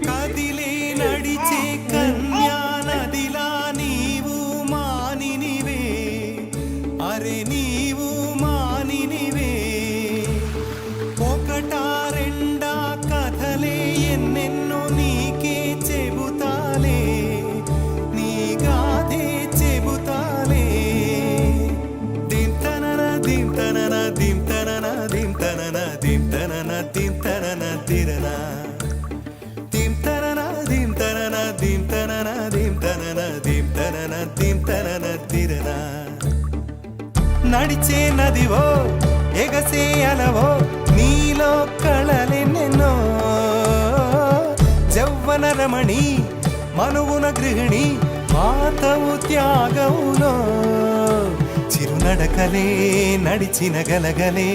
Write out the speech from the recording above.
కదిలే నడిచే కన్యా నదిలా నీవు మానినివే, అరే నీవు మానినివే. ఒకటా రెండా కథలే ఎన్నెన్నో నీకే చెబుతాలే, నీ గాథే చెబుతాలే. దింతనన దింతనన దింతనన దింతనన దింతనన దింతనన తిరన దింతనన దింతనన దింతనన దింతనన దింతనన దింతనన తిరన. నడిచే నదివో ఎగసే అలవో నీలో కళలెన్నెన్నో, జౌవన రమణి మనువున గృహిణి మాతవు త్యాగవులో. చిరునడకలే నడిచిన గలగలే